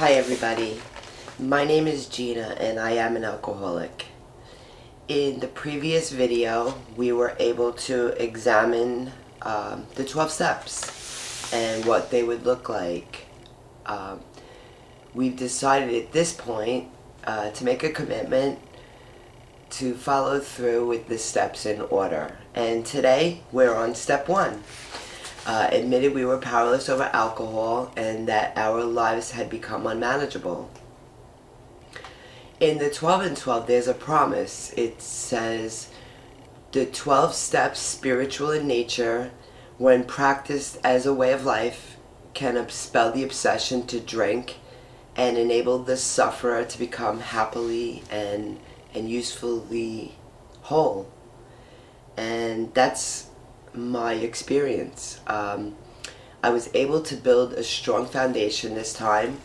Hi everybody, my name is Gina and I am an alcoholic. In the previous video we were able to examine the 12 steps and what they would look like. We've decided at this point to make a commitment to follow through with the steps in order, and today we're on step 1. Admitted we were powerless over alcohol and that our lives had become unmanageable. In the 12 and 12 there's a promise. It says, the 12 steps, spiritual in nature, when practiced as a way of life, can expel the obsession to drink and enable the sufferer to become happily and usefully whole. And that's my experience. I was able to build a strong foundation this time,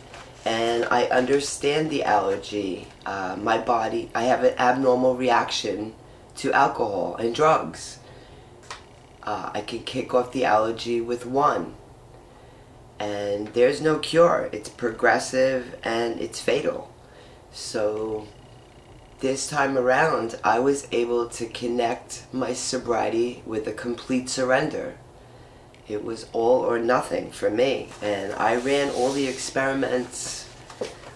and I understand the allergy. My body, I have an abnormal reaction to alcohol and drugs. I can kick off the allergy with one, and there's no cure. It's progressive and it's fatal. So this time around, I was able to connect my sobriety with a complete surrender. It was all or nothing for me, and I ran all the experiments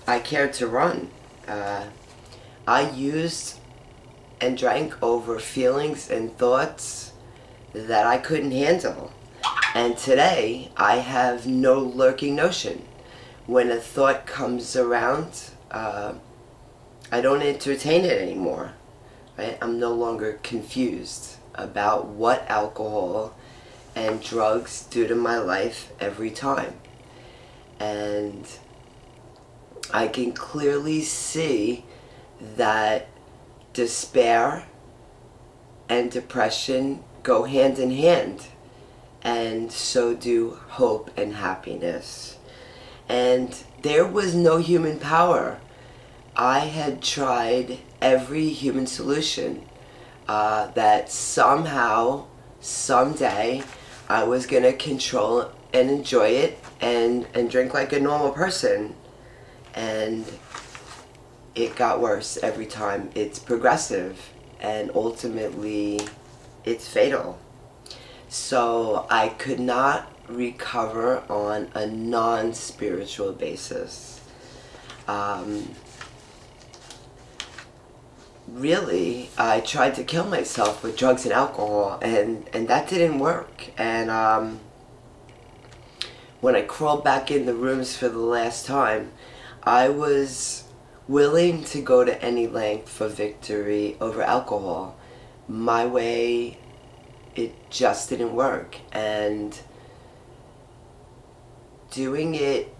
I cared to run. I used and drank over feelings and thoughts that I couldn't handle. And today, I have no lurking notion. When a thought comes around, I don't entertain it anymore. Right? I'm no longer confused about what alcohol and drugs do to my life every time. And I can clearly see that despair and depression go hand in hand, and so do hope and happiness. And there was no human power. I had tried every human solution that somehow, someday, I was going to control and enjoy it and drink like a normal person. And it got worse every time. It's progressive, and ultimately it's fatal. So I could not recover on a non-spiritual basis. Really, I tried to kill myself with drugs and alcohol, and that didn't work. And when I crawled back in the rooms for the last time, I was willing to go to any length for victory over alcohol. My way, it just didn't work. And doing it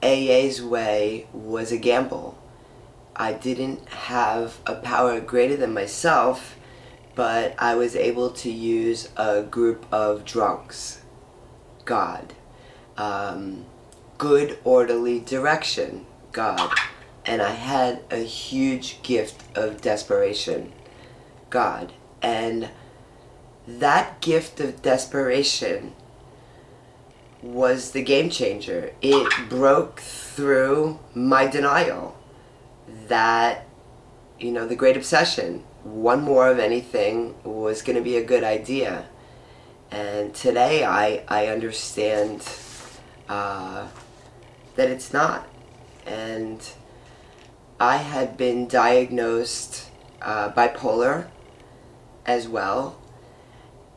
AA's way was a gamble. I didn't have a power greater than myself, but I was able to use a group of drunks, God, good orderly direction, God, and I had a huge gift of desperation, God, and that gift of desperation was the game changer. It broke through my denial that, you know, the great obsession, one more of anything was going to be a good idea. And today I understand that it's not. And I had been diagnosed bipolar as well,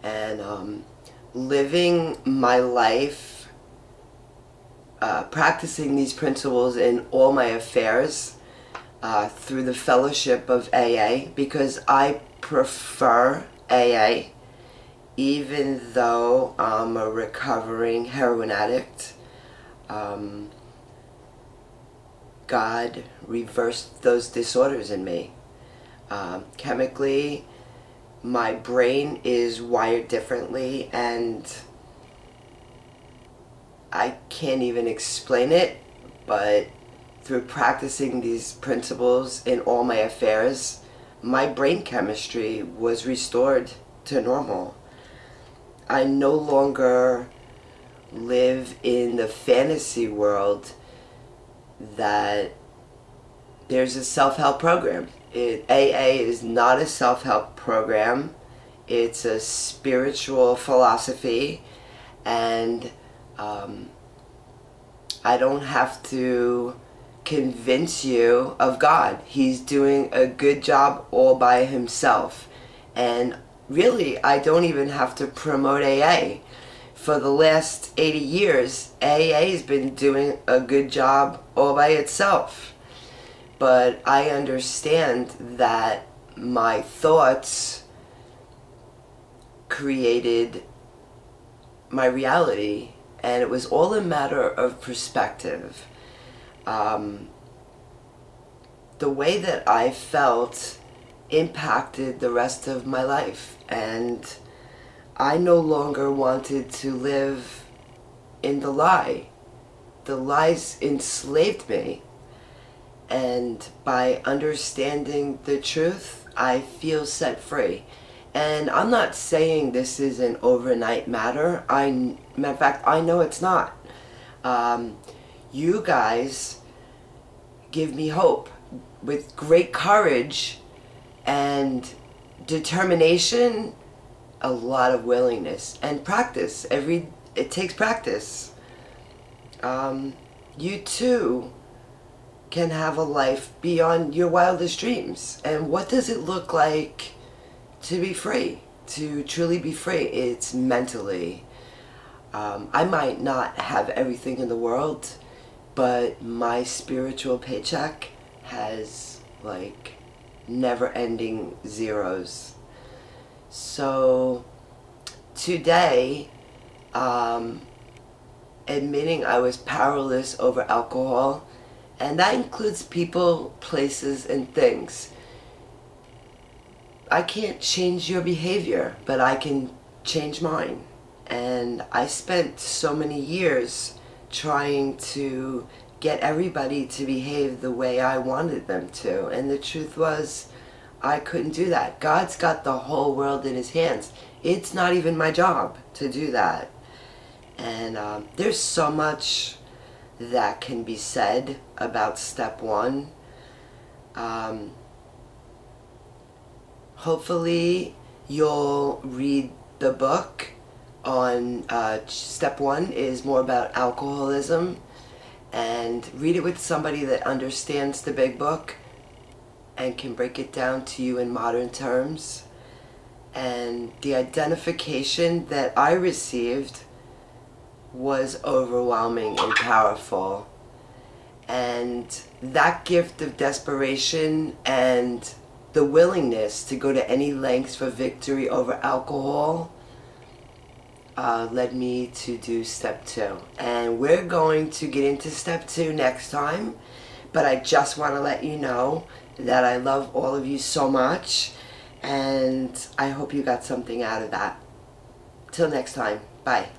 and living my life, practicing these principles in all my affairs, through the fellowship of AA, because I prefer AA, even though I'm a recovering heroin addict. God reversed those disorders in me. Chemically, my brain is wired differently, and I can't even explain it, but through practicing these principles in all my affairs, my brain chemistry was restored to normal. I no longer live in the fantasy world that there's a self-help program. AA is not a self-help program. It's a spiritual philosophy, and I don't have to convince you of God. He's doing a good job all by himself. And really, I don't even have to promote AA. For the last 80 years, AA has been doing a good job all by itself. But I understand that my thoughts created my reality, and it was all a matter of perspective. The way that I felt impacted the rest of my life, and I no longer wanted to live in the lie. The lies enslaved me, and by understanding the truth, I feel set free. And I'm not saying this is an overnight matter. In fact, I know it's not. You guys give me hope. With great courage and determination, a lot of willingness and practice. It takes practice. You too can have a life beyond your wildest dreams. And what does it look like to be free? To truly be free? It's mentally. I might not have everything in the world, but my spiritual paycheck has like never-ending zeros. So today, admitting I was powerless over alcohol, and that includes people, places, and things. I can't change your behavior, but I can change mine. And I spent so many years trying to get everybody to behave the way I wanted them to. And the truth was, I couldn't do that. God's got the whole world in his hands. It's not even my job to do that. And there's so much that can be said about step one. Hopefully you'll read the book on step one is more about alcoholism, and read it with somebody that understands the big book and can break it down to you in modern terms. And the identification that I received was overwhelming and powerful. And that gift of desperation and the willingness to go to any lengths for victory over alcohol led me to do step two. And we're going to get into step two next time, but I just want to let you know that I love all of you so much, and I hope you got something out of that. Till next time, bye.